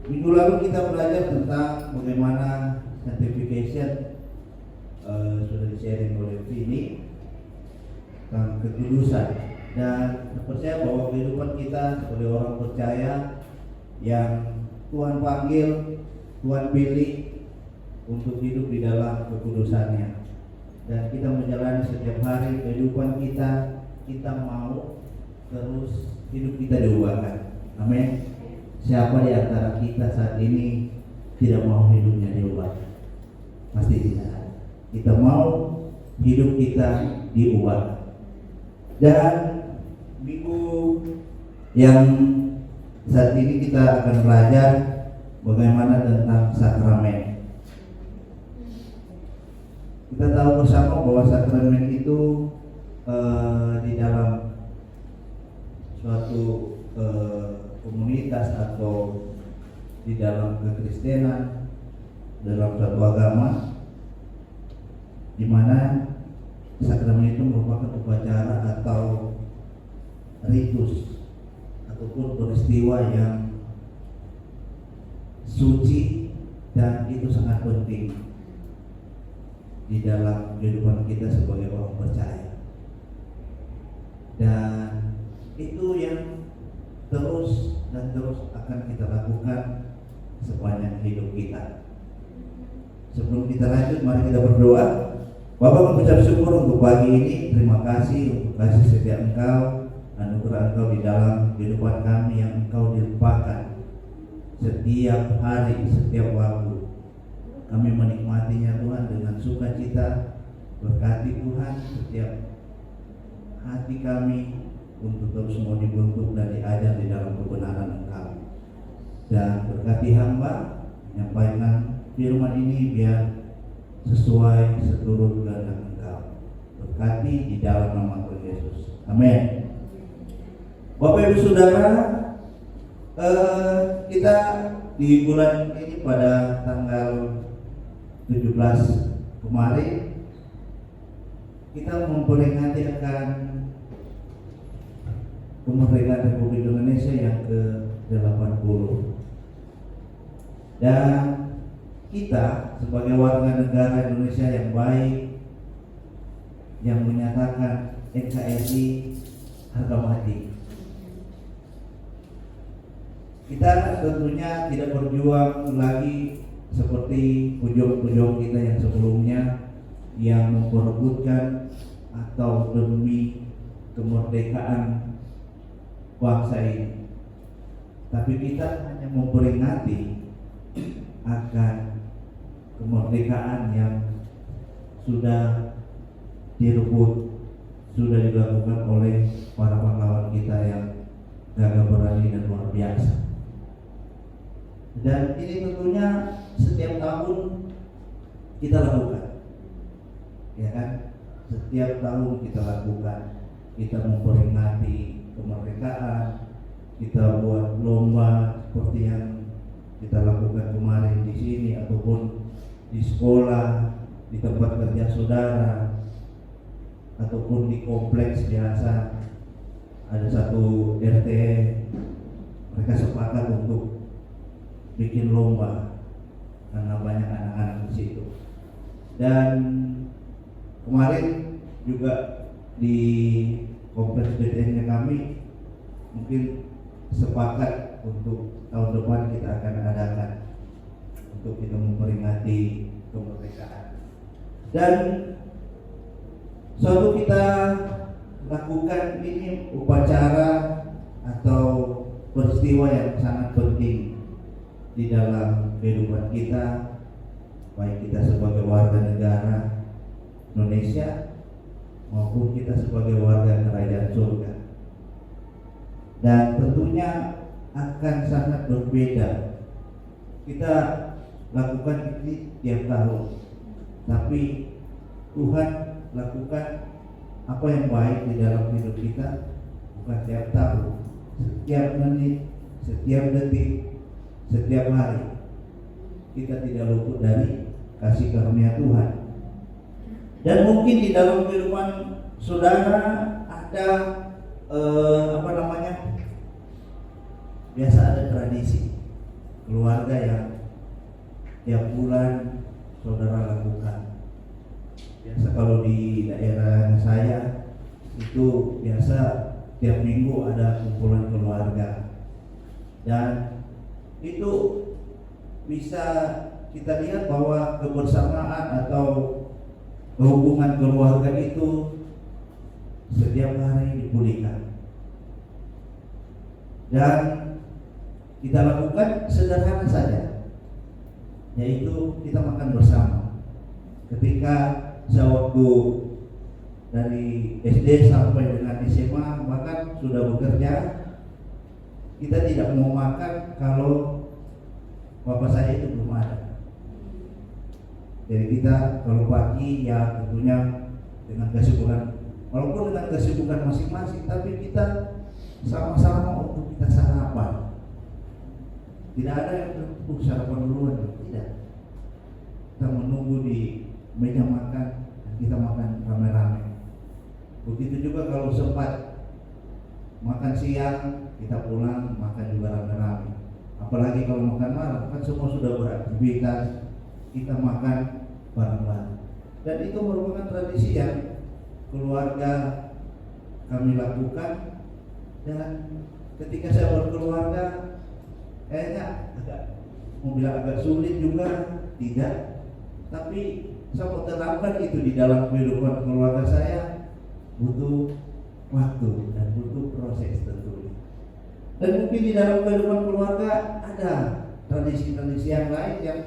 Minggu lalu kita belajar tentang bagaimana sanctification, sudah di-sharing oleh Vini tentang kekudusan, dan saya percaya bahwa kehidupan kita sebagai orang percaya yang Tuhan panggil, Tuhan pilih untuk hidup di dalam kekudusannya, dan kita menjalani setiap hari kehidupan kita, kita mau terus hidup kita diubahkan. Amin. Siapa di antara kita saat ini tidak mau hidupnya diubah? Pasti tidak. Kita mau hidup kita diubah. Dan minggu yang saat ini kita akan belajar bagaimana tentang sakramen. Kita tahu bersama bahwa sakramen itu di dalam suatu komunitas atau di dalam kekristenan, dalam suatu agama, di mana sakramen itu merupakan upacara atau ritus ataupun peristiwa yang suci, dan itu sangat penting di dalam kehidupan kita sebagai orang percaya. Dan itu yang terus dan terus akan kita lakukan sepanjang hidup kita. Sebelum kita lanjut, mari kita berdoa. Bapak, mengucap syukur untuk pagi ini. Terima kasih untuk kasih setia Engkau, anugerah Engkau di dalam kehidupan kami yang Engkau limpahkan setiap hari, setiap waktu. Kami menikmatinya Tuhan dengan sukacita. Berkati Tuhan setiap hati kami untuk terus mau dibentuk dan diajar di dalam kebenaran Engkau. Dan berkati hamba menyampaikan firman ini biar sesuai seturut kehendak Engkau. Berkati di dalam nama Tuhan Yesus. Amin. Bapak Ibu Saudara, kita di bulan ini pada tanggal 17 kemarin kita memperingati akan kemerdekaan Republik Indonesia yang ke-80. Dan kita sebagai warga negara Indonesia yang baik, yang menyatakan NKRI harga mati, kita tentunya tidak berjuang lagi seperti pejuang-pejuang kita yang sebelumnya yang memperebutkan atau demi kemerdekaan bangsa ini. Tapi kita hanya memperingati akan kemerdekaan yang sudah direbut, sudah dilakukan oleh para pahlawan kita yang gagah berani dan luar biasa. Dan ini tentunya setiap tahun kita lakukan, ya kan? Setiap tahun kita lakukan, kita memperingati kemerdekaan, kita buat lomba seperti yang kita lakukan kemarin di sini ataupun di sekolah, di tempat kerja saudara, ataupun di kompleks biasa. Ada satu RT, mereka sepakat untuk bikin lomba karena banyak anak-anak di situ. Dan kemarin juga di kompleks BTN kami mungkin sepakat untuk tahun depan kita akan adakan untuk kita memperingati kemerdekaan. Dan suatu kita lakukan ini upacara atau peristiwa yang sangat penting di dalam kehidupan kita, baik kita sebagai warga negara Indonesia maupun kita sebagai warga kerajaan surga. Dan tentunya akan sangat berbeda. Kita lakukan ini tiap tahun, tapi Tuhan lakukan apa yang baik di dalam hidup kita bukan tiap tahun, setiap menit, setiap detik, setiap hari. Kita tidak luput dari kasih karunia Tuhan. Dan mungkin di dalam kehidupan saudara ada biasa ada tradisi. keluarga yang tiap bulan saudara lakukan. Biasa kalau di daerah saya itu biasa tiap minggu ada kumpulan keluarga, dan itu bisa kita lihat bahwa kebersamaan atau hubungan keluarga itu setiap hari dipulihkan. Dan kita lakukan sederhana saja, yaitu kita makan bersama. Ketika saya waktu dari SD sampai dengan SMA bahkan sudah bekerja, kita tidak mau makan kalau bapak saya itu belum ada. Jadi kita kalau pagi ya tentunya dengan kesibukan, walaupun dengan kesibukan masing-masing, tapi kita sama-sama untuk kita sarapan. Tidak ada yang sarapan duluan, tidak. Kita menunggu di meja makan dan kita makan rame-rame. Begitu juga kalau sempat makan siang, kita pulang makan juga rame-rame. Apalagi kalau makan malam, kan semua sudah beraktivitas, kita makan bareng-bareng. Dan itu merupakan tradisi yang keluarga kami lakukan. Dan ketika saya berkeluarga, kayaknya mau bilang agak sulit juga, tidak. Tapi saya mau terapkan itu di dalam kehidupan keluarga saya, butuh waktu dan butuh proses tentunya. Dan mungkin di dalam kehidupan keluarga ada tradisi-tradisi yang lain yang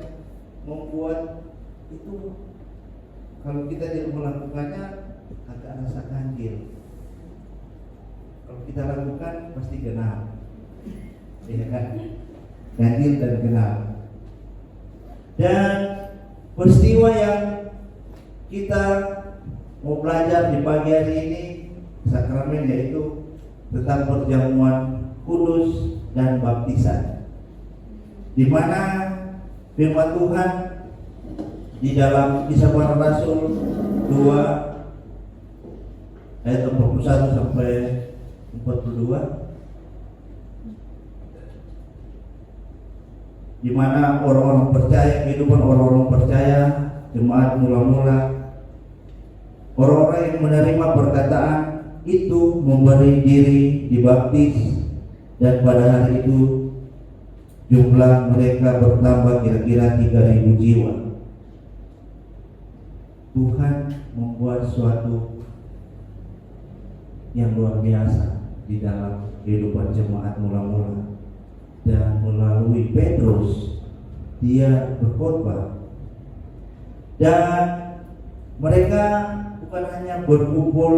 membuat itu kalau kita tidak melakukannya agak rasa ganjil. Kalau kita lakukan pasti genap, ya kan? Ganjil dan genap. Dan peristiwa yang kita mau belajar di pagi hari ini, sakramen, yaitu tentang perjamuan kudus dan baptisan, di mana firman Tuhan di dalam Kisah Para Rasul 2 ayat 41 sampai 42, di mana orang-orang percaya, kehidupan orang-orang percaya, jemaat mula-mula, orang-orang yang menerima perkataan itu memberi diri dibaptis, dan pada hari itu jumlah mereka bertambah kira-kira 3.000 jiwa. Tuhan membuat suatu yang luar biasa di dalam kehidupan jemaat mula-mula, dan melalui Petrus dia berkhotbah, dan mereka bukan hanya berkumpul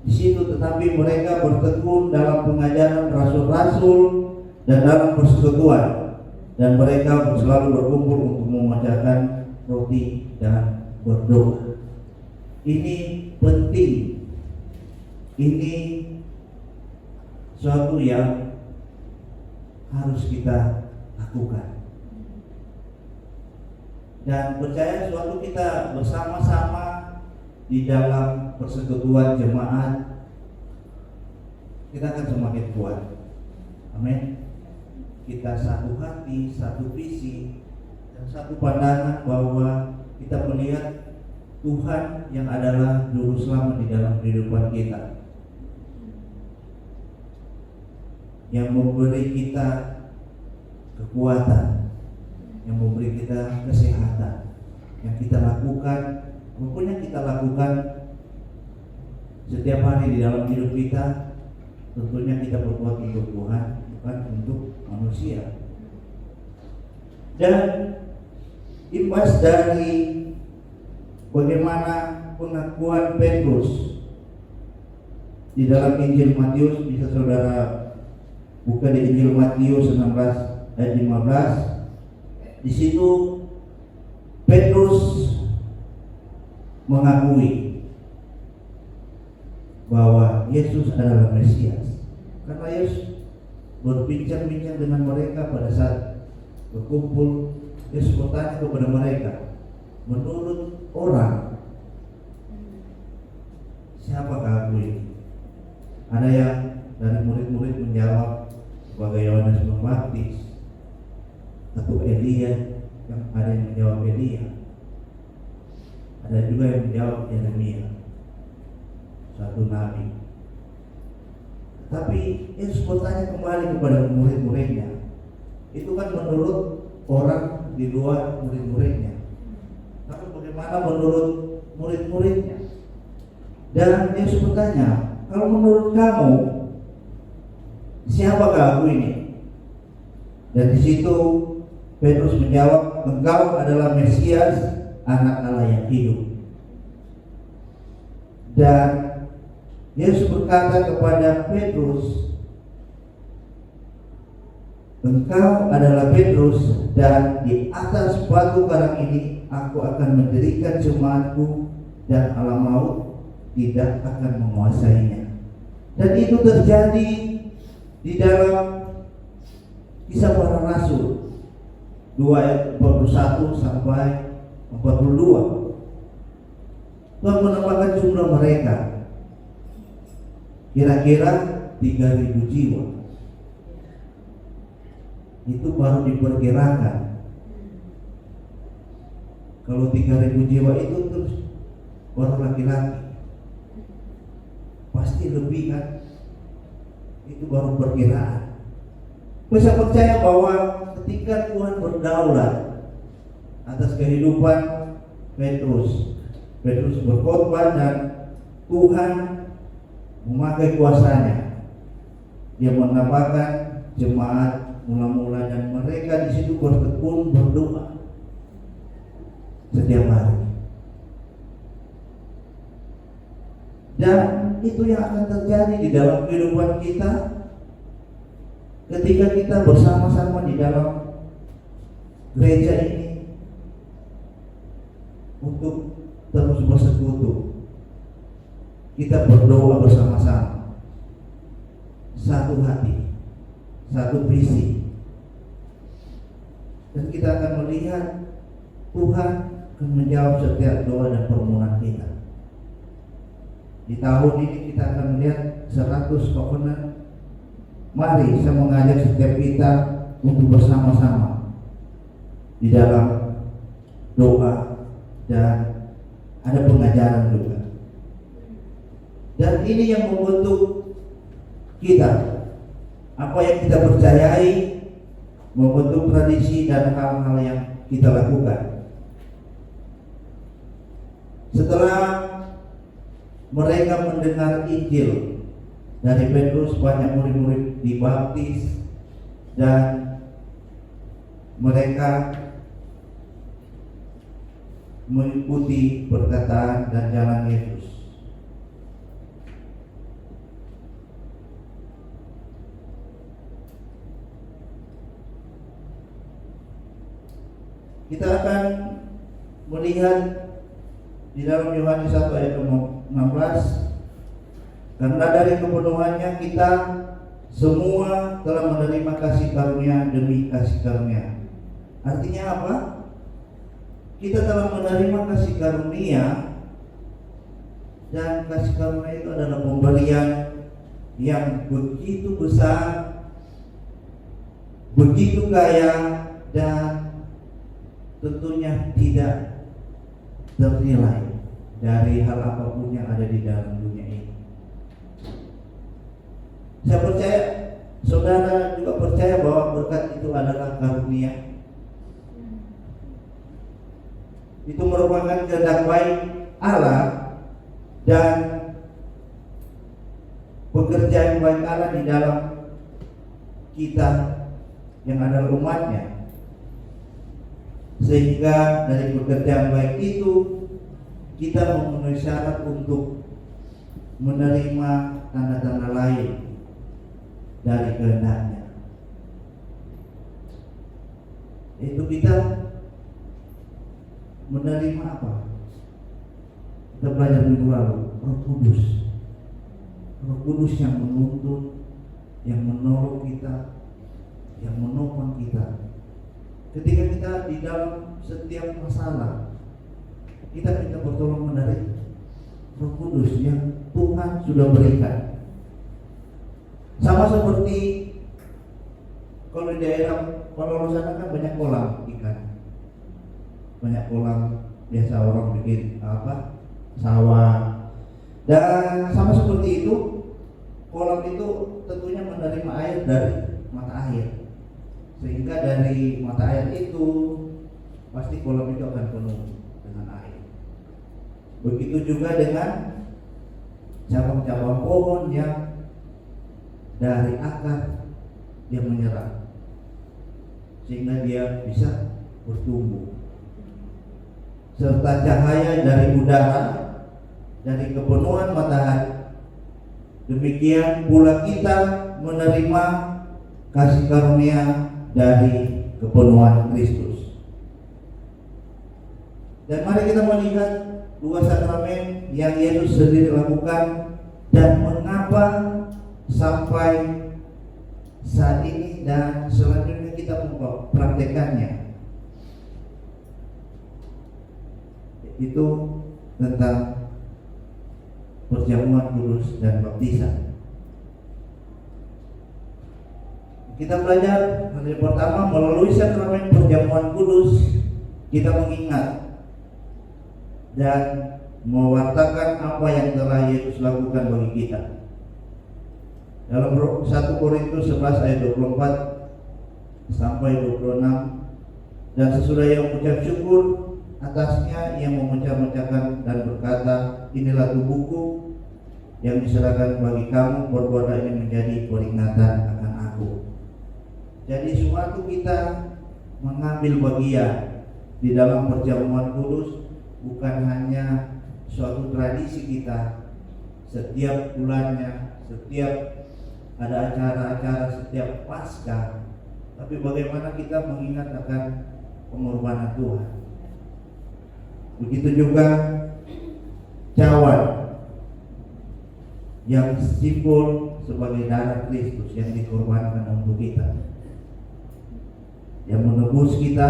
di situ, tetapi mereka bertekun dalam pengajaran rasul-rasul dan dalam persekutuan, dan mereka selalu berkumpul untuk memecahkan roti dan berdoa. Ini penting, ini suatu yang harus kita lakukan, dan percaya suatu kita bersama-sama di dalam persekutuan jemaat, kita akan semakin kuat. Amin. Kita satu hati, satu visi, dan satu pandangan bahwa kita melihat Tuhan yang adalah juru selamat di dalam kehidupan kita, yang memberi kita kekuatan, yang memberi kita kesehatan. Yang kita lakukan, maupun yang kita lakukan setiap hari di dalam hidup kita, tentunya kita berbuat untuk Tuhan, bukan untuk manusia. Dan imbas dari bagaimana pengakuan Petrus di dalam Injil Matius, bisa saudara buka di Injil Matius 16 ayat 15. Di situ Petrus mengakui bahwa Yesus adalah Mesias, karena Yesus berbincang-bincang dengan mereka pada saat berkumpul. Yesus bertanya kepada mereka, menurut orang, siapakah aku ini? Ada yang dari murid-murid menjawab sebagai Yohanes Pembaptis, atau Elia, yang ada yang menjawab Elia, ada juga yang menjawab Yeremia, satu nabi. Tapi Yesus bertanya kembali kepada murid-muridnya. Itu kan menurut orang di luar murid-muridnya. Tapi bagaimana menurut murid-muridnya? Dan Yesus bertanya, kalau menurut kamu, siapakah aku ini? Dan di situ Petrus menjawab, engkau adalah Mesias, anak Allah yang hidup. Dan Yesus berkata kepada Petrus, engkau adalah Petrus, dan di atas batu karang ini aku akan mendirikan jemaatku, dan alam maut tidak akan menguasainya. Dan itu terjadi di dalam Kisah Para Rasul 2 ayat 41 sampai 42. Tuhan menambahkan jumlah mereka kira-kira 3.000 jiwa. Itu baru diperkirakan. Kalau 3.000 jiwa itu terus baru laki-laki, pasti lebih kan? Itu baru perkiraan. Saya percaya bahwa ketika Tuhan berdaulat atas kehidupan Petrus berkhotbah dan Tuhan memakai kuasanya, Dia menambahkan jemaat mula-mula, dan mereka di situ bertekun berdoa setiap hari. Dan itu yang akan terjadi di dalam kehidupan kita ketika kita bersama-sama di dalam gereja ini untuk terus bersekutu. Kita berdoa bersama-sama, satu hati, satu visi, dan kita akan melihat Tuhan akan menjawab setiap doa dan permohonan kita. Di tahun ini kita akan melihat 100 covenant. Mari saya mengajak setiap kita untuk bersama-sama di dalam doa, dan ada pengajaran juga. Dan ini yang membentuk kita, apa yang kita percayai, membentuk tradisi dan hal-hal yang kita lakukan. Setelah mereka mendengar Injil dari Petrus, banyak murid-murid dibaptis dan mereka mengikuti perkataan dan jalan Yesus. Kita akan melihat di dalam Yohanes 1 ayat 16, karena dari kepenuhannya kita semua telah menerima kasih karunia demi kasih karunia. Artinya apa? Kita telah menerima kasih karunia, dan kasih karunia itu adalah pemberian yang begitu besar, begitu kaya, dan tentunya tidak ternilai dari hal apapun yang ada di dalam dunia ini. Saya percaya saudara juga percaya bahwa berkat itu adalah karunia. Itu merupakan kehendak baik Allah dan pekerjaan baik Allah di dalam kita yang adalah umatnya. Sehingga dari pekerjaan baik itu kita memenuhi syarat untuk menerima tanda-tanda lain dari kehendaknya. Itu kita menerima apa? Kita belajar minggu lalu, Roh Kudus. Roh Kudus yang menuntun, yang menolong kita, yang menopang kita. Ketika kita di dalam setiap masalah, kita minta pertolongan dari Roh Kudus yang Tuhan sudah berikan. Sama seperti Kalau di daerah Kololo sana kan banyak kolam ikan, banyak kolam biasa orang bikin sawah. Dan sama seperti itu, kolam itu tentunya menerima air dari mata air, sehingga dari mata air itu pasti kolam itu akan penuh dengan air. Begitu juga dengan cabang-cabang pohon yang dari akar dia menyerap, sehingga dia bisa bertumbuh. Serta cahaya dari udara, dari kepenuhan matahari, demikian pula kita menerima kasih karunia dari kepenuhan Kristus. Dan mari kita melihat dua sakramen yang Yesus sendiri lakukan dan mengapa sampai saat ini dan selanjutnya kita mempraktekannya. Itu tentang perjamuan kudus dan baptisan. Kita belajar hari pertama melalui sakramen perjamuan kudus kita mengingat dan mewartakan apa yang telah Yesus lakukan bagi kita. Dalam 1 Korintus 11 ayat 24 sampai 26, dan sesudah ia mengucap syukur atasnya, ia memecah-mecahkan dan berkata, inilah tubuhku yang diserahkan bagi kamu, perbuatlah ini menjadi peringatan akan aku. Jadi suatu kita mengambil bagian di dalam perjamuan kudus bukan hanya suatu tradisi kita setiap bulannya, setiap ada acara-acara, setiap Paskah, tapi bagaimana kita mengingat akan pengorbanan Tuhan. Begitu juga cawan yang simbol sebagai darah Kristus yang dikorbankan untuk kita, yang menebus kita.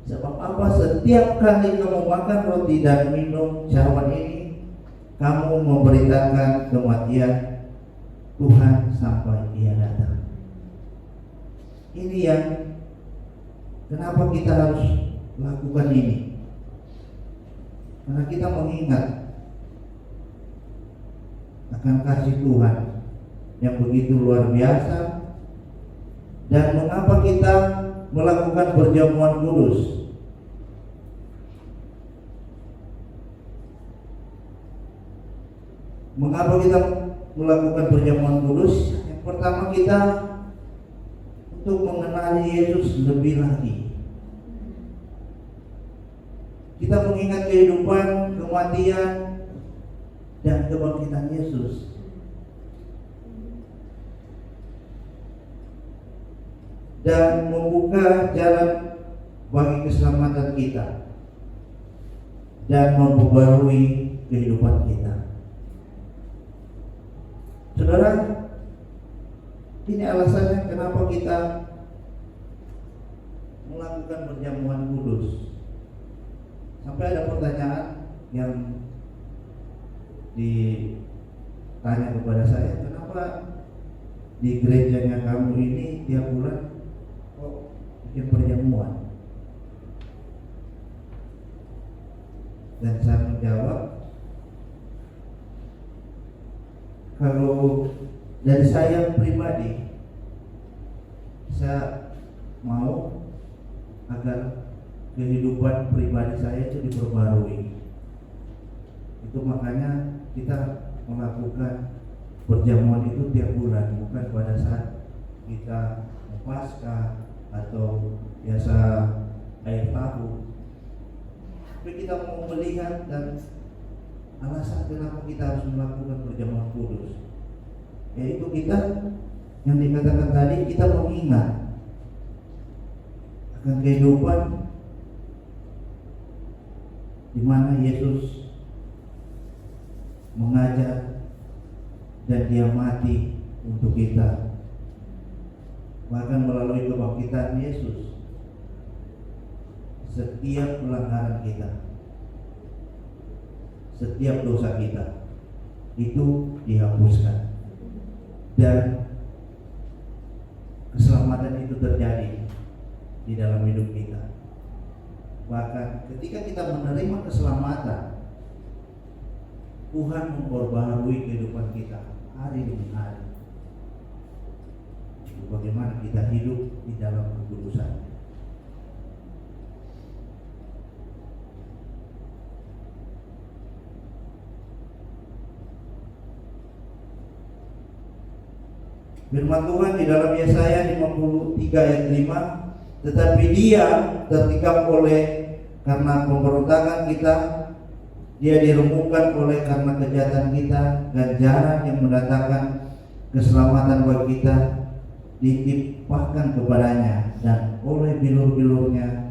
Sebab apa? Setiap kali kamu makan roti dan minum cawan ini, kamu memberitakan kematian Tuhan sampai Dia datang. Ini yang kenapa kita harus lakukan ini, karena kita mengingat akan kasih Tuhan yang begitu luar biasa. Dan mengapa kita melakukan perjamuan kudus? Mengapa kita melakukan perjamuan kudus? Yang pertama, kita untuk mengenali Yesus lebih lagi. Kita mengingat kehidupan, kematian, dan kebangkitan Yesus. Dan membuka jalan bagi keselamatan kita dan memperbarui kehidupan kita. Saudara, ini alasannya kenapa kita melakukan perjamuan kudus. Sampai ada pertanyaan yang ditanya kepada saya, kenapa di gerejanya kamu ini tiap bulan kok bikin perjamuan? Dan saya menjawab, kalau dari saya pribadi, saya mau agar kehidupan pribadi saya itu diperbarui. Itu makanya kita melakukan perjamuan itu tiap bulan, bukan pada saat kita Paskah atau biasa air tahun. Tapi kita mau melihat dan alasan kenapa kita harus melakukan perjamuan kudus, yaitu kita yang dikatakan tadi, kita mengingat akan kehidupan di mana Yesus mengajar dan Dia mati untuk kita. Bahkan melalui kebangkitan Yesus, setiap pelanggaran kita, setiap dosa kita itu dihapuskan dan keselamatan keselamatan itu terjadi di dalam hidup kita. Bahkan ketika kita menerima keselamatan, Tuhan memperbaharui kehidupan kita hari demi hari. Bagaimana kita hidup di dalam kekudusan. Firman Tuhan di dalam Yesaya 53 ayat 5, tetapi Dia tertikam oleh karena pemberontakan kita, Dia diremukkan oleh karena kejahatan kita, ganjaran yang mendatangkan keselamatan bagi kita ditimpahkan kepadanya, dan oleh bilur-bilurnya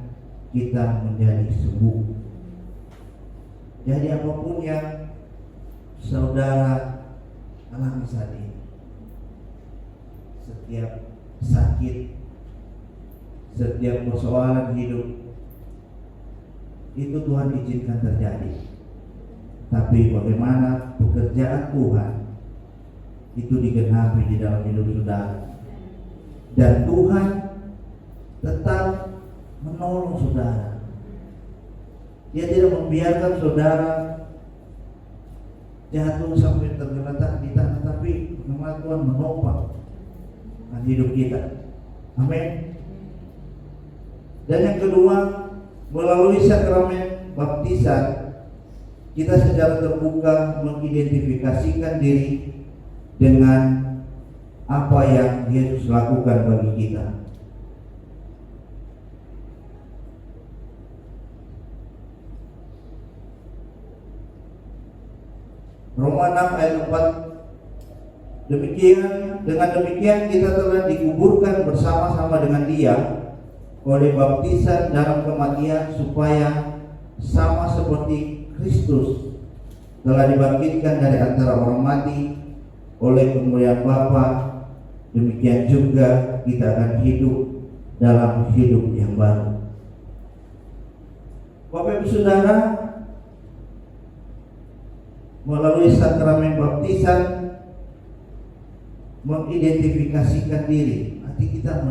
kita menjadi sembuh. Jadi apapun yang saudara alami saat ini, setiap sakit, setiap persoalan hidup, itu Tuhan izinkan terjadi. Tapi bagaimana pekerjaan Tuhan itu digenapi di dalam hidup saudara, dan Tuhan tetap menolong saudara. Dia tidak membiarkan saudara jatuh sampai tergeletak di tanah, tapi memang Tuhan menopang hidup kita. Amin. Dan yang kedua, melalui sakramen baptisan, kita secara terbuka mengidentifikasikan diri dengan apa yang Yesus lakukan bagi kita. Roma 6 ayat 4, dengan demikian kita telah dikuburkan bersama-sama dengan Dia oleh baptisan dalam kematian, supaya sama seperti Kristus telah dibangkitkan dari antara orang mati oleh kemuliaan Bapa, demikian juga kita akan hidup dalam hidup yang baru. Bapak Ibu Saudara, melalui sakramen baptisan mengidentifikasikan diri, arti kita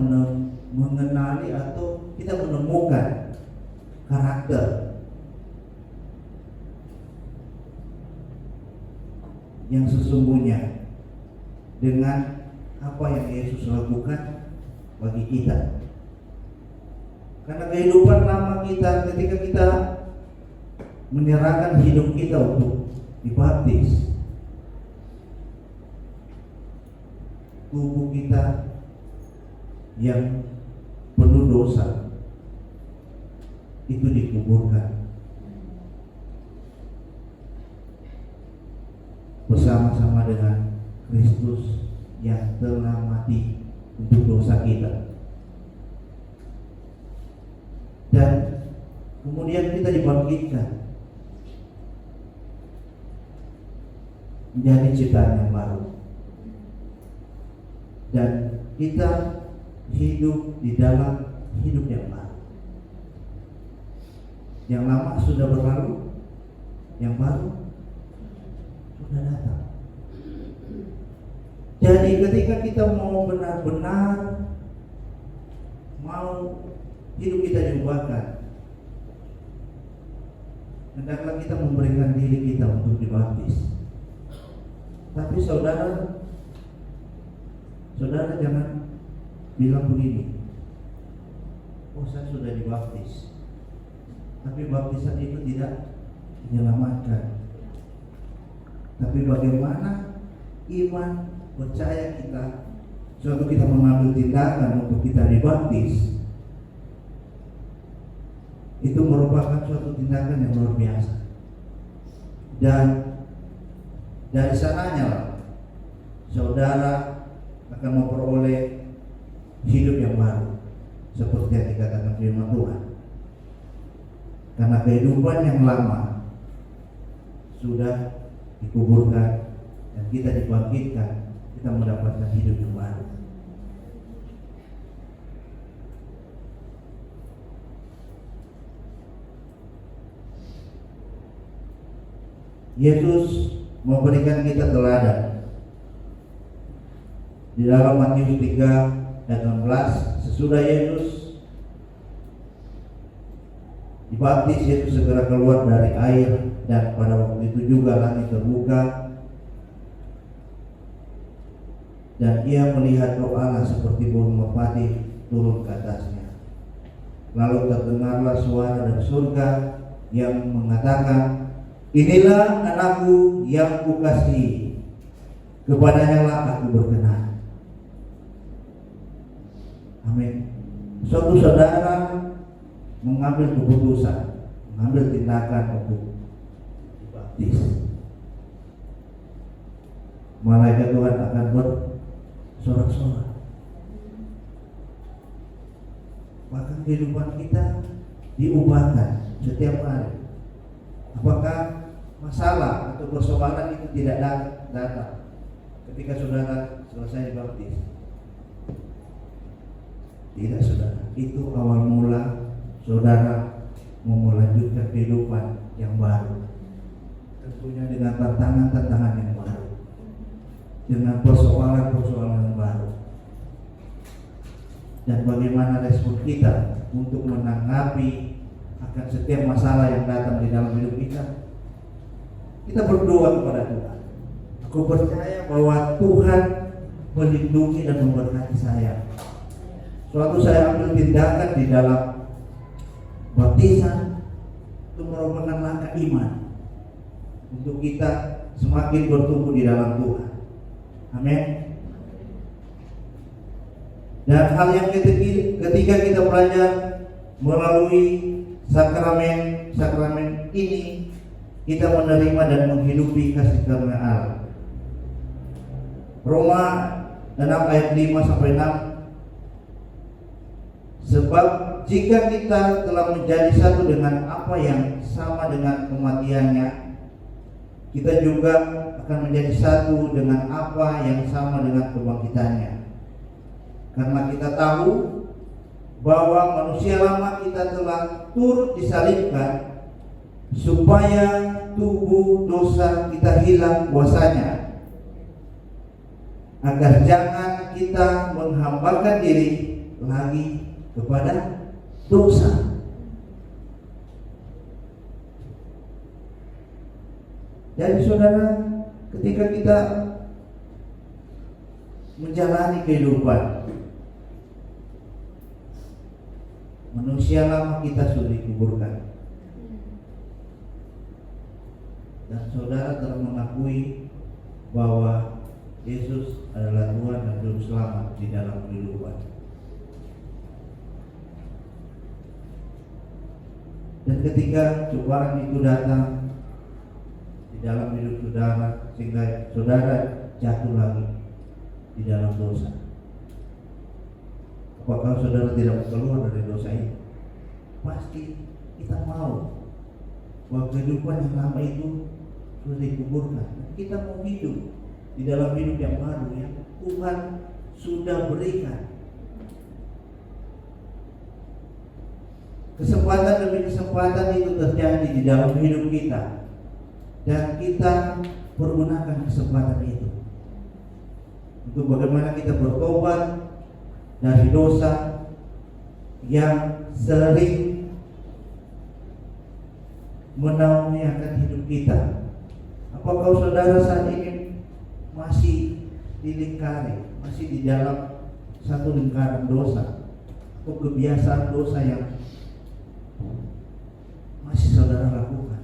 mengenali atau kita menemukan karakter yang sesungguhnya dengan apa yang Yesus lakukan bagi kita. Karena kehidupan lama kita, ketika kita menyerahkan hidup kita untuk dibaptis, tubuh kita yang penuh dosa itu dikuburkan bersama-sama dengan Kristus yang telah mati untuk dosa kita. Dan kemudian kita dibangkitkan menjadi ciptaan yang baru, dan kita hidup di dalam hidup yang baru. Yang lama sudah berlalu, yang baru sudah datang. Jadi ketika kita mau benar-benar mau hidup kita diubahkan, hendaklah kita memberikan diri kita untuk dibaptis. Tapi saudara jangan bilang begini, oh saya sudah dibaptis, tapi baptisan itu tidak menyelamatkan. Tapi bagaimana iman percaya kita, suatu kita mengambil tindakan untuk kita dibaptis, itu merupakan suatu tindakan yang luar biasa. Dan dari sananya lah, saudara akan memperoleh hidup yang baru, seperti yang dikatakan firman Tuhan. Karena kehidupan yang lama sudah dikuburkan dan kita dibangkitkan, kita mendapatkan hidup yang baru. Yesus memberikan kita teladan di dalam Matius 3 ayat 16, sesudah Yesus dibaptis, Yesus segera keluar dari air, dan pada waktu itu juga langit terbuka dan ia melihat Roh Allah seperti burung merpati turun ke atasnya. Lalu terdengarlah suara dari surga yang mengatakan, inilah anakku yang kukasihi, kepadanya lah aku berkenan. Amin. Suatu saudara mengambil keputusan, mengambil tindakan untuk dibaptis, malaikat Tuhan akan bersorak-sorak. Bahkan kehidupan kita diubahkan setiap hari. Apakah masalah atau persoalan itu tidak datang ketika saudara selesai dibaptis? Tidak, saudara. Itu awal mula saudara mau melanjutkan kehidupan yang baru, tentunya dengan tantangan-tantangan yang baru, dengan persoalan-persoalan yang baru. Dan bagaimana respon kita untuk menanggapi akan setiap masalah yang datang di dalam hidup kita? Kita berdoa kepada Tuhan. Aku percaya bahwa Tuhan melindungi dan memberkati saya. Suatu saya ambil tindakan di dalam baptisan, itu merupakan langkah iman untuk kita semakin bertumbuh di dalam Tuhan. Amin. Dan hal yang ketika kita belajar melalui sakramen ini, kita menerima dan menghidupi kasih karunia Allah. Roma 6 ayat 5 sampai 6. Sebab jika kita telah menjadi satu dengan apa yang sama dengan kematiannya, kita juga akan menjadi satu dengan apa yang sama dengan kebangkitannya. Karena kita tahu bahwa manusia lama kita telah turut disalibkan supaya tubuh dosa kita hilang kuasanya, agar jangan kita menghambakan diri lagi kepada dosa. Jadi saudara, ketika kita menjalani kehidupan, manusia lama kita sudah dikuburkan, dan saudara telah mengakui bahwa Yesus adalah Tuhan dan Juru Selamat di dalam kehidupan. Dan ketika cobaan itu datang di dalam hidup saudara, sehingga saudara jatuh lagi di dalam dosa, apakah saudara tidak mau keluar dari dosa itu? Pasti kita mau bahwa kehidupan yang lama itu sudah dikuburkan. Kita mau hidup di dalam hidup yang baru yang Tuhan sudah berikan. Kesempatan demi kesempatan itu terjadi di dalam hidup kita, dan kita pergunakan kesempatan itu untuk bagaimana kita bertobat dari dosa yang sering menaungi akan hidup kita. Apakah saudara saat ini masih dilingkari, masih di dalam satu lingkaran dosa atau kebiasaan dosa yang masih saudara lakukan?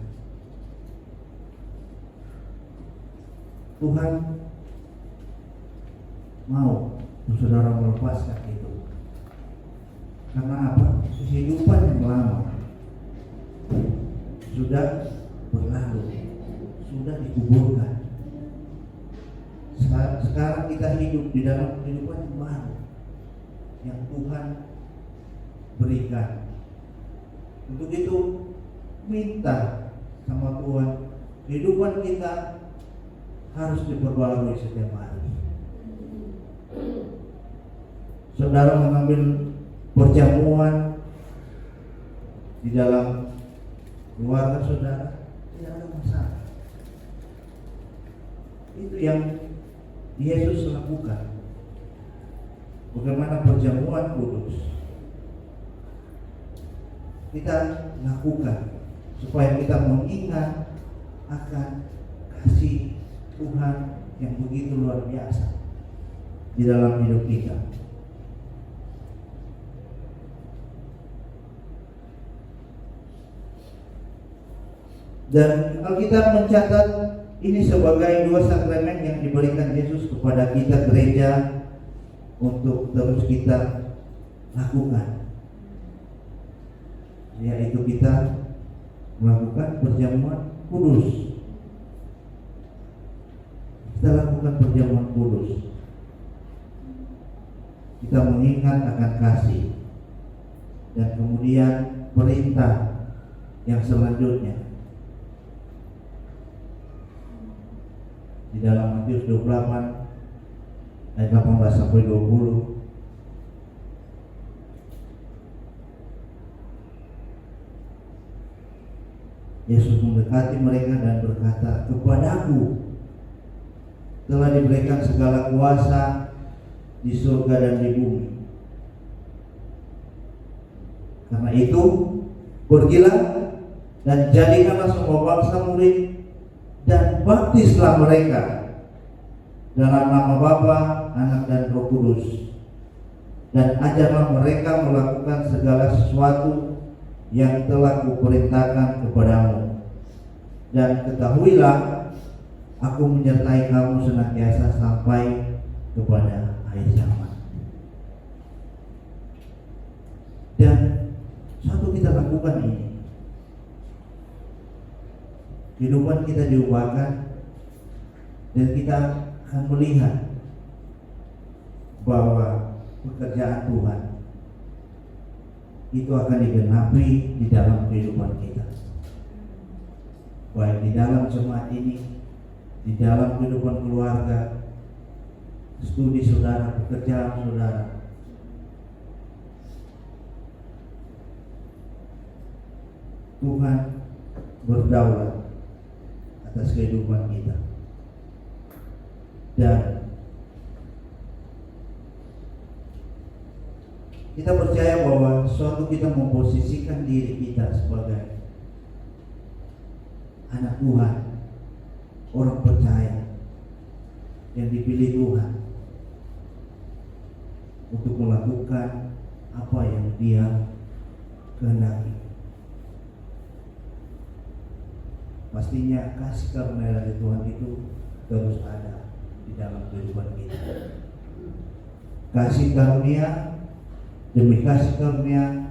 Tuhan mau saudara melepaskan itu. Karena apa? Kehidupan yang lama sudah berlalu, sudah dikuburkan. Sekarang kita hidup di dalam kehidupan yang baru yang Tuhan berikan. Untuk itu minta sama Tuhan, kehidupan kita harus diperbarui setiap hari. Saudara mengambil perjamuan di dalam keluarga saudara, tidak ada masalah. Itu yang Yesus lakukan. bagaimana perjamuan kudus kita lakukan supaya kita mengingat akan kasih Tuhan yang begitu luar biasa di dalam hidup kita. Dan Alkitab mencatat ini sebagai dua sakramen yang diberikan Yesus kepada kita gereja untuk terus kita lakukan, yaitu kita melakukan perjamuan kudus. Kita lakukan perjamuan kudus. Kita mengingat akan kasih, dan kemudian perintah yang selanjutnya di dalam Matius 28 ayat 18 sampai 20. Yesus mendekati mereka dan berkata, "Kepadaku telah diberikan segala kuasa di surga dan di bumi. Karena itu, pergilah dan jadikanlah semua bangsa murid dan baptislah mereka dalam nama Bapa, Anak dan Roh Kudus, dan ajarlah mereka melakukan segala sesuatu yang telah kuperintahkan kepadamu. Dan ketahuilah, aku menyertai kamu senantiasa sampai kepada akhir zaman." Dan satu kita lakukan ini, kehidupan kita diubahkan, dan kita akan melihat bahwa pekerjaan Tuhan itu akan digenapi di dalam kehidupan kita, baik di dalam jemaat ini, di dalam kehidupan keluarga, studi saudara, pekerjaan saudara. Tuhan berdaulat atas kehidupan kita, dan kita percaya bahwa suatu kita memposisikan diri kita sebagai anak Tuhan, orang percaya yang dipilih Tuhan untuk melakukan apa yang Dia kehendaki. Pastinya kasih karunia dari Tuhan itu terus ada di dalam kehidupan kita. Kasih karunia demi kasih karunia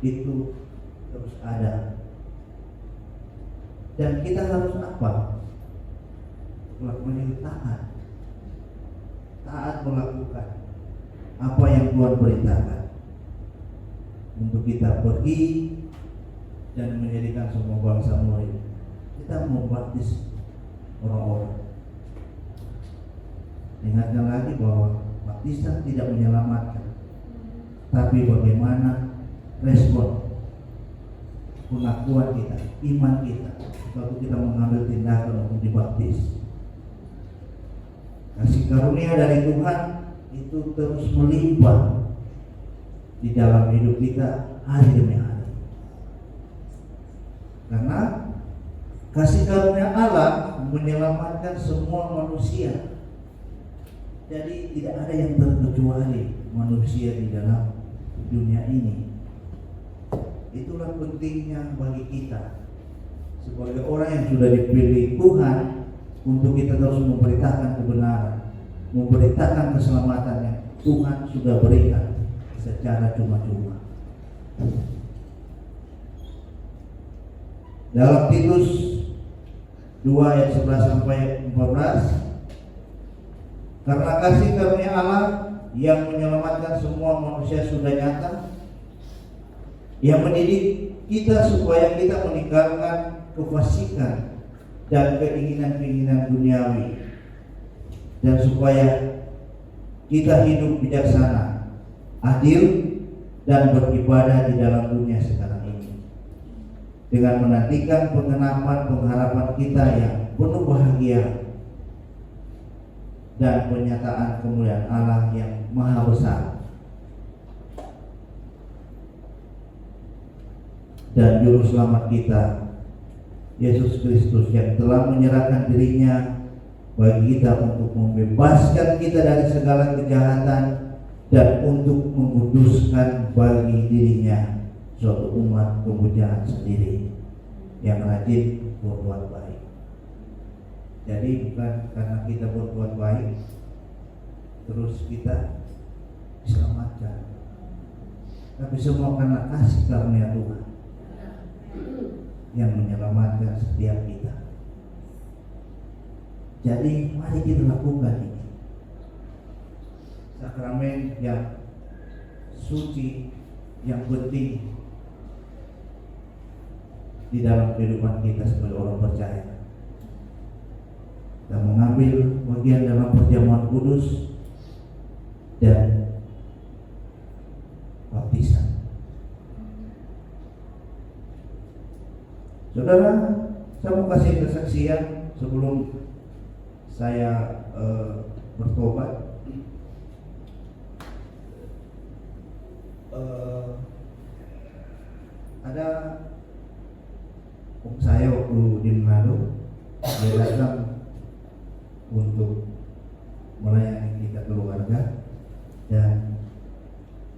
itu terus ada. Dan kita harus apa? Melakukan taat. Taat melakukan apa yang Tuhan perintahkan. Untuk kita pergi dan menjadikan semua bangsa murid. Kita membaptis orang-orang. Ingatkan lagi bahwa baptisan tidak menyelamatkan, tapi bagaimana respon pengakuan kita, iman kita waktu kita mengambil tindakan untuk dibaptis. Kasih karunia dari Tuhan itu terus melimpah di dalam hidup kita hari demi hari. Karena kasih karunia Allah menyelamatkan semua manusia. Jadi tidak ada yang terkecuali manusia di dalam dunia ini. Itulah pentingnya bagi kita sebagai orang yang sudah dipilih Tuhan untuk kita terus memberitakan kebenaran, memberitakan keselamatan yang Tuhan sudah berikan secara cuma-cuma. Dalam Titus 2 ayat 11 sampai 14, karena kasih karunia Allah yang menyelamatkan semua manusia sudah nyata, yang mendidik kita supaya kita meninggalkan kefasikan dan keinginan-keinginan duniawi, dan supaya kita hidup bijaksana, adil, dan beribadah di dalam dunia sekarang ini, dengan menantikan pengharapan kita yang penuh bahagia dan penyataan kemuliaan Allah yang maha besar. Dan juru selamat kita Yesus Kristus yang telah menyerahkan dirinya bagi kita untuk membebaskan kita dari segala kejahatan dan untuk menguduskan bagi dirinya suatu umat pemujaan sendiri yang rajin berbuat baik. Jadi bukan karena kita berbuat baik terus kita diselamatkan, tapi semua karena kasih karunia Tuhan yang menyelamatkan setiap kita. Jadi mari kita lakukan ini, sakramen yang suci, yang penting di dalam kehidupan kita sebagai orang percaya. Kita mengambil bagian dalam perjamuan kudus dan baptisan. Saudara, saya mau kasih kesaksian sebelum saya bertobat. Ada om saya waktu di Manado, dia datang untuk melayani kita keluarga, dan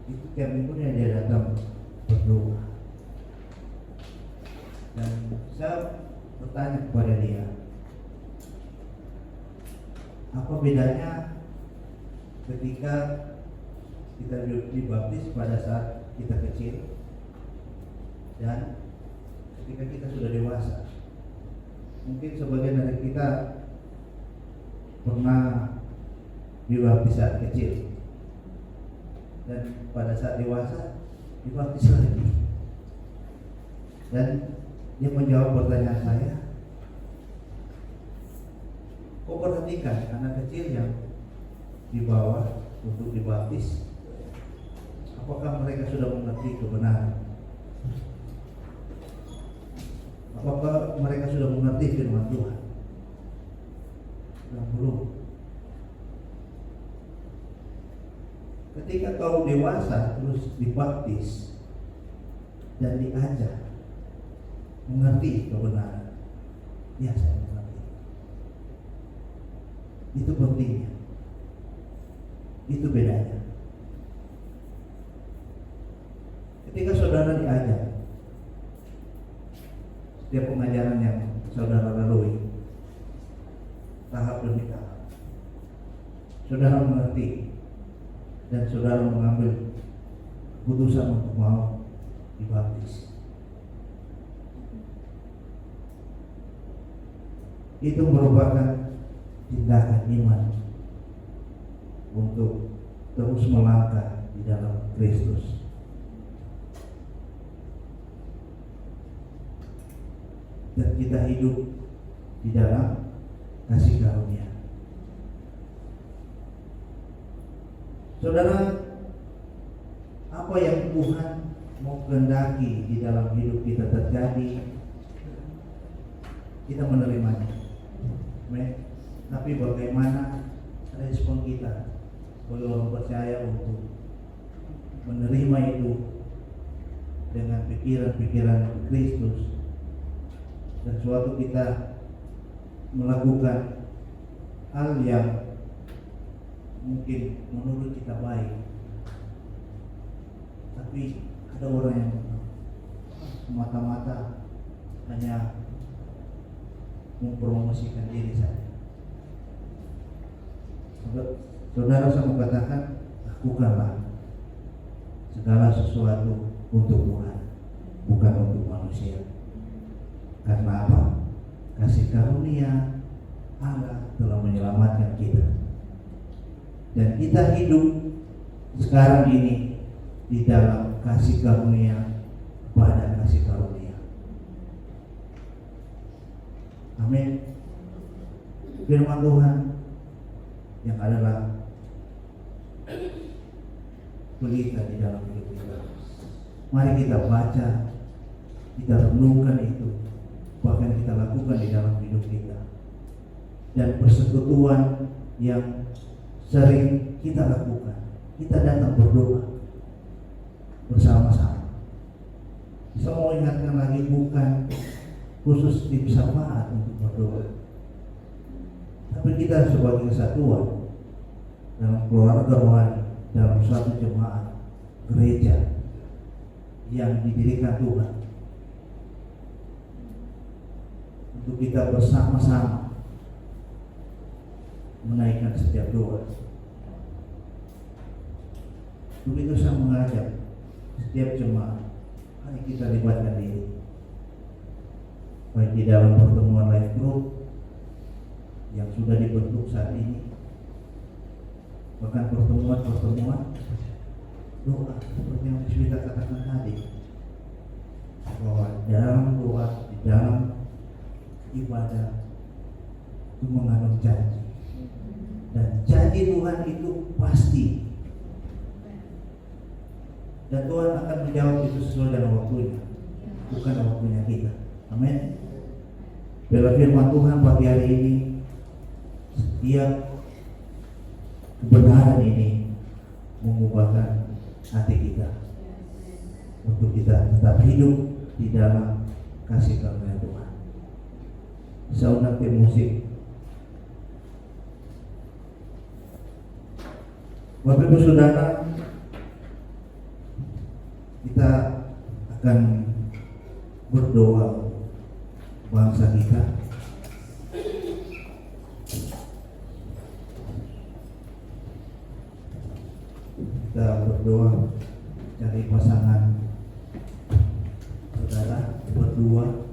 itu tiap minggunya dia datang berdoa. Dan saya bertanya kepada dia, apa bedanya ketika kita dibaptis pada saat kita kecil dan ketika kita sudah dewasa? Mungkin sebagian dari kita pernah dibaptis saat kecil dan pada saat dewasa dibaptis lagi. Dan dia menjawab pertanyaan saya, kok perhatikan anak kecil yang dibawa untuk dibaptis, apakah mereka sudah mengerti kebenaran? Apakah mereka sudah mengerti firman Tuhan? Belum. Ketika kau dewasa terus dibaptis dan diajar mengerti kebenaran, ya saya mengerti. Itu pentingnya. Itu bedanya. Ketika saudara diajar, setiap pengajaran yang saudara lalui tahap demi tahap, saudara mengerti dan saudara mengambil keputusan untuk mau dibaptis. Itu merupakan tindakan iman untuk terus melangkah di dalam Kristus. Dan kita hidup di dalam kasih karunia. Saudara, apa yang Tuhan mau kehendaki di dalam hidup kita terjadi, kita menerimanya. Tapi bagaimana respon kita sebagai orang percaya untuk menerima itu dengan pikiran-pikiran Kristus, dan suatu kita melakukan hal yang mungkin menurut kita baik, tapi ada orang yang semata-mata hanya mempromosikan diri saja. Saudara, saya mau katakan, lakukanlah segala sesuatu untuk Tuhan, bukan untuk manusia. Karena apa? Kasih karunia Allah telah menyelamatkan kita, dan kita hidup sekarang ini di dalam kasih karunia pada kasih karunia. Amin. Firman Tuhan yang adalah pelita di dalam hidup kita, mari kita baca, kita renungkan itu, bahkan kita lakukan di dalam hidup kita. Dan persekutuan yang sering kita lakukan. Kita datang berdoa bersama-sama. Saya mau ingatkan lagi, bukan khusus tim syafaat untuk berdoa, tapi kita sebagai kesatuan dalam keluarga rohani, dalam suatu jemaat gereja yang didirikan Tuhan, untuk kita bersama-sama menaikkan setiap doa. Untuk itu saya mengajak setiap jemaat, mari kita libatkan diri, baik di dalam pertemuan live group yang sudah dibentuk saat ini, bahkan pertemuan doa seperti yang kita katakan tadi, bahwa dalam doa, di dalam ibadah itu mengandung janji, dan janji Tuhan itu pasti, dan Tuhan akan menjawab itu sesuai dengan waktunya, bukan waktunya kita. Amin. Bila firman Tuhan pagi hari ini, setiap kebenaran ini mengubahkan hati kita untuk kita tetap hidup di dalam kasih karunia Tuhan. Saya undang tim musik. Bapak Ibu Saudara, kita akan berdoa bangsa kita. Kita berdoa cari pasangan saudara berdua,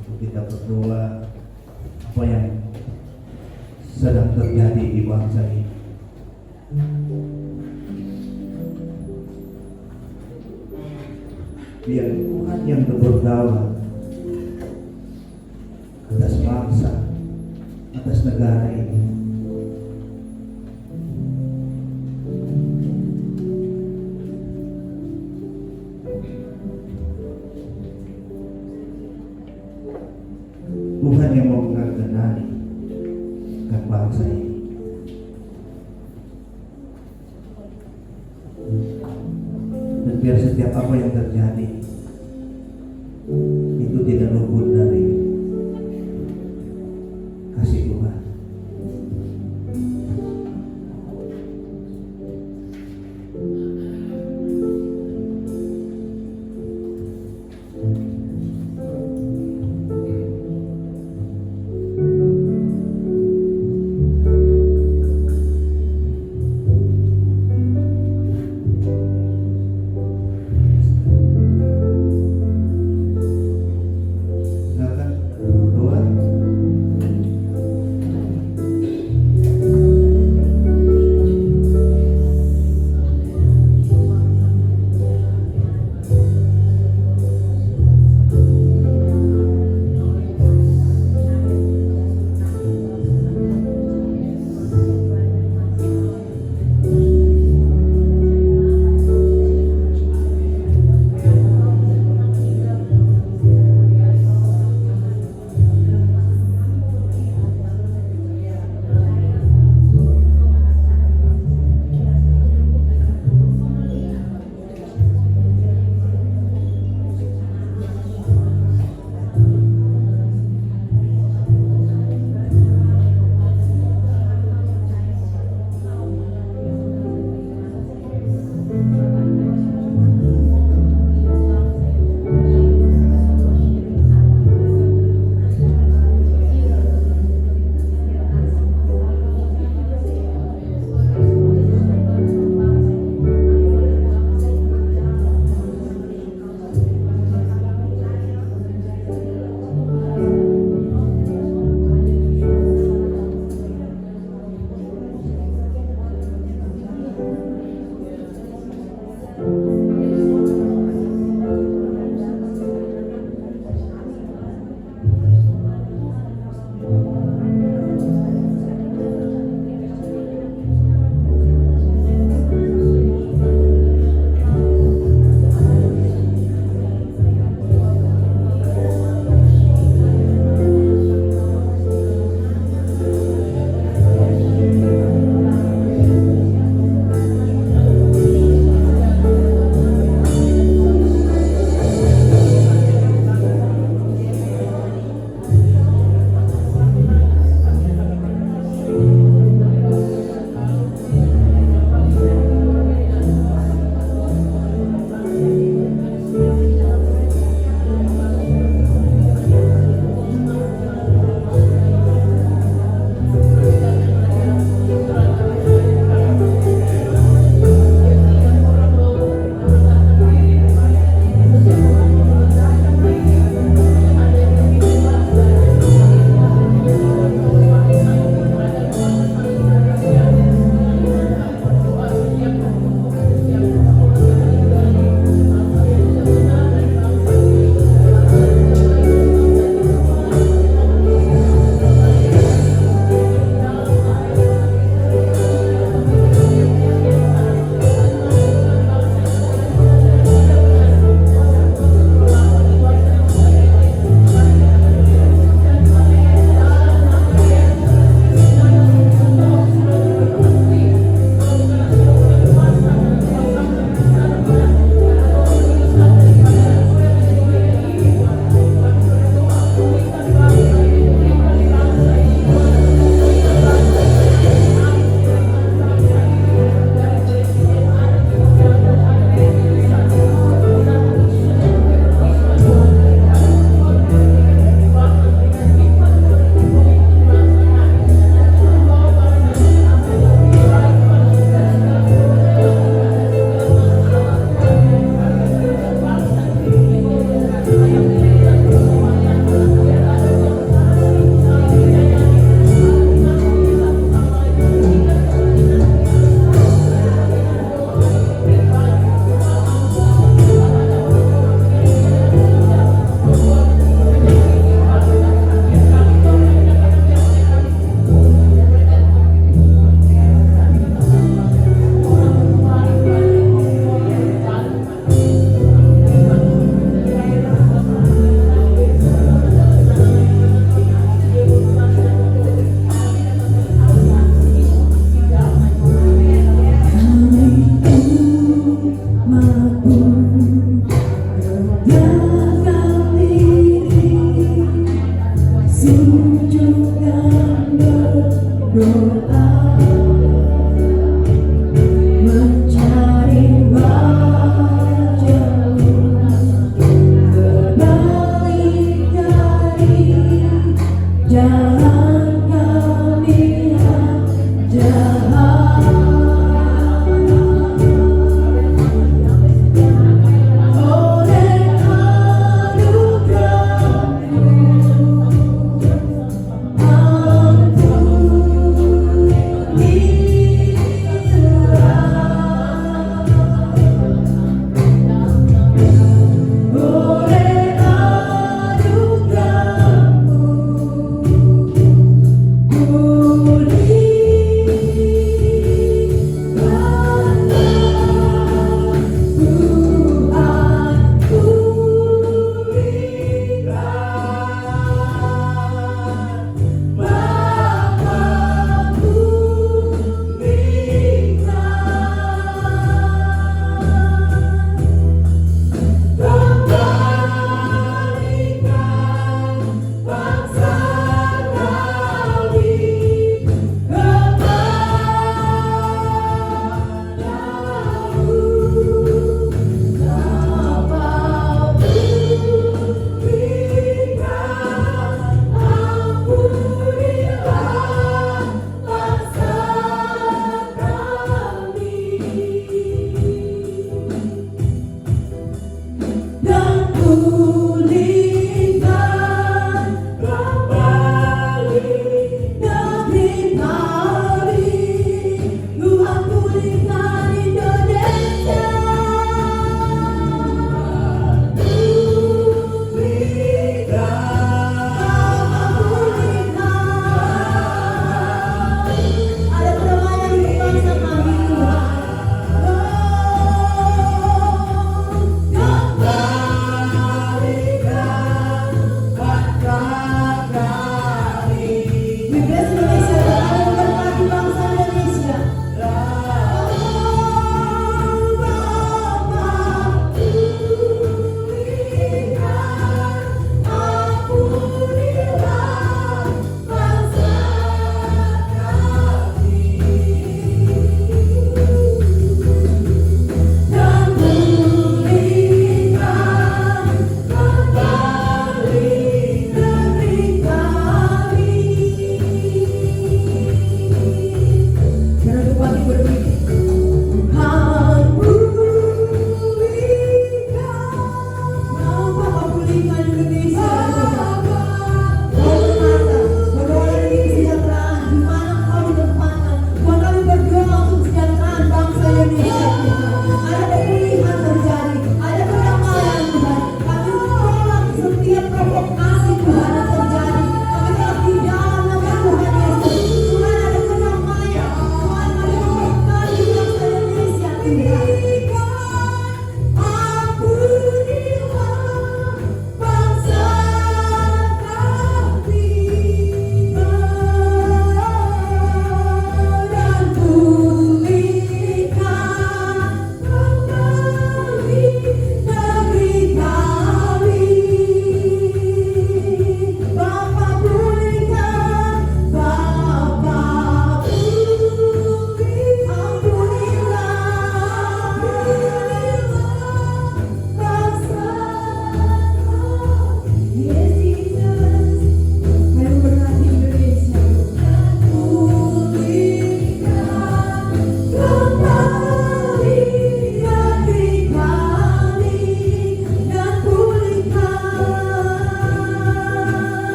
untuk kita berdoa apa yang sedang terjadi di bangsa ini. Biar Tuhan yang berdaulat atas bangsa, atas negara ini. Tuhan yang memegang kendali akan bangsa ini. Dan biar setiap apa yang terjadi itu tidak luput dari kasih Tuhan.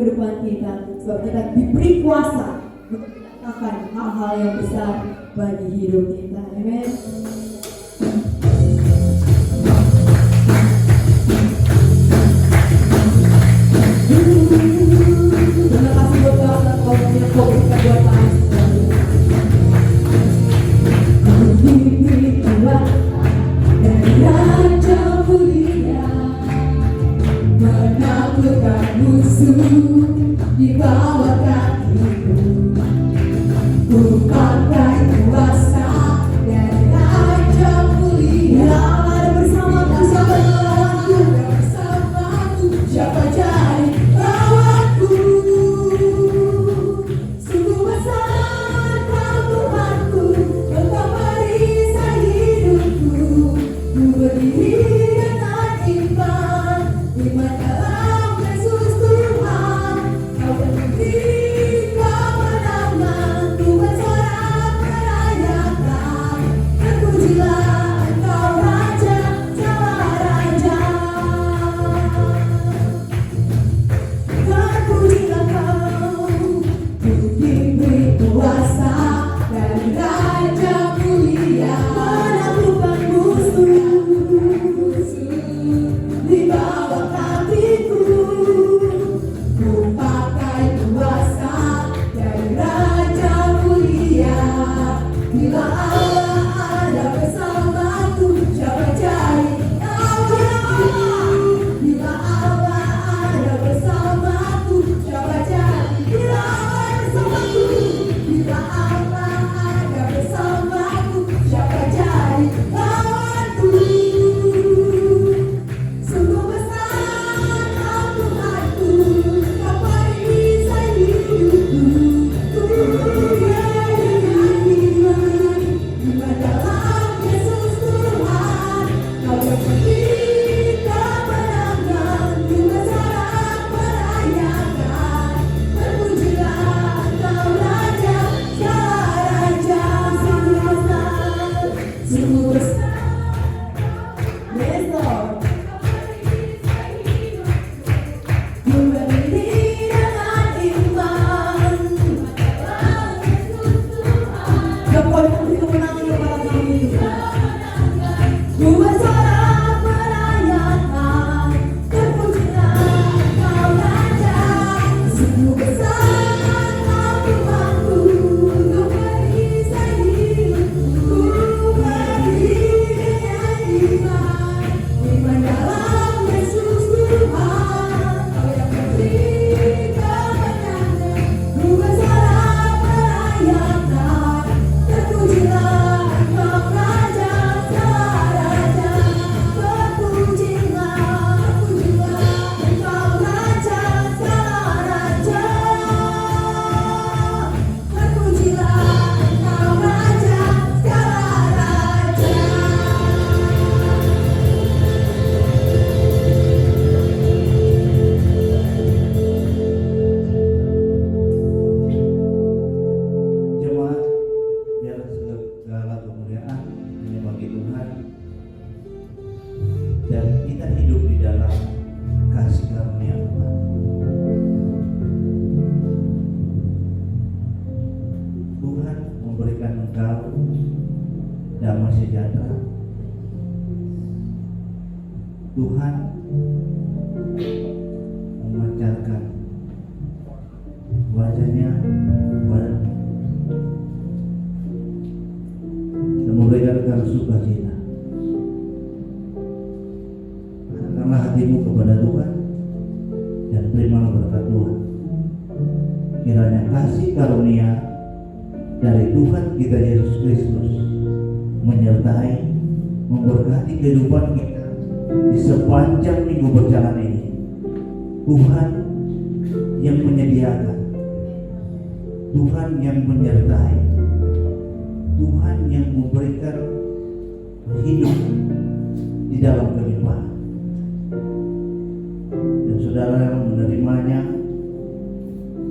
kehidupan kita, sebab kita diberi kuasa untuk melakukan hal-hal yang besar bagi hidup kita. Amin. Terima kasih buat Tuhan dan kau punya berikan buat kami. Diberi kuat dari Raja Mulia, menaklukkan musuh di bawah kakiku. Ku pakai kuasa dari Raja Mulia. Ada bersamaku, siapa lawanku? Bersamaku, siapa jadi lawanku? Sungguh besar Tuhanku, Engkau perisai hidupku. Ku berdiri dengan iman, iman dalam Yesus Tuhan. Kau berdiri kemenangan, ku bersorak merayakan. Terpujilah Engkau Raja, Sang Raja. Terpujilah Kau, ku diberi kuasa dari Raja Mulia, menaklukkan musuh di bawah kakiku. Ku pakai kuasa dari Raja Mulia. Bila Allah ada bersamaku, siapa jadi lawanku? Bila Allah ada bersamaku, siapa jadi lawan bersamaku? Bila Allah ada bersamaku, siapa jadi lawanku? Sungguh besar Tuhanku, Kau perisai hidupku. Ku berdiri iman dalam Yesus Tuhan. Kau berdiri kemenangan, ku bersorak merayakan. Terpujilah Engkau Raja, Sang Raja. Sungguh besar, yes Lord. Ku berdiri dengan iman, Kau memberi kemenangan kepada kami. Ku bersorak merayakan. Terpujilah Engkau Raja. Sungguh besar Tuhanku, Engkau perisai hidupku. Ku berdiri dengan iman, iman dalam Yesus Tuhan. Kau yang memberi kemenangan, ku bersorak merayakan. Terpujilah Engkau Raja, Sang Raja. Terpujilah, terpujilah Engkau Raja, Sang Raja. Terpujilah Engkau Raja, Sang Raja. Jemaat, biar segala kemuliaan hanya bagi Tuhan, dan kita hidup di dalam kasih karunia Tuhan. Tuhan memberikan engkau damai sejahtera. Tuhan memancarkan wajahnya kepadamu dan memberikan engkau sukacita. Angkatkanlah hatimu kepada Tuhan dan terimalah berkat Tuhan. Kiranya kasih karunia dari Tuhan kita Yesus Kristus menyertai, memberkati kehidupan kita di sepanjang minggu berjalan ini. Tuhan yang menyediakan, Tuhan yang menyertai, Tuhan yang memberikan hidup di dalam kehidupan. Dan saudara menerimanya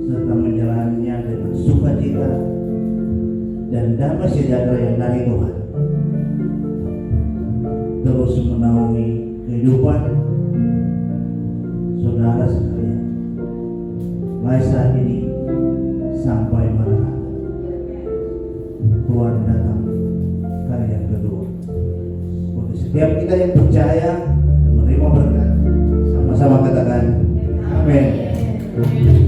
serta menjalaninya dengan sukacita dan damai sejahtera yang dari Tuhan, terus menaungi kehidupan saudara sekalian. mulai saat ini sampai Maranatha. Tuhan datang kali yang kedua. Untuk setiap kita yang percaya dan menerima berkat, sama-sama katakan amin.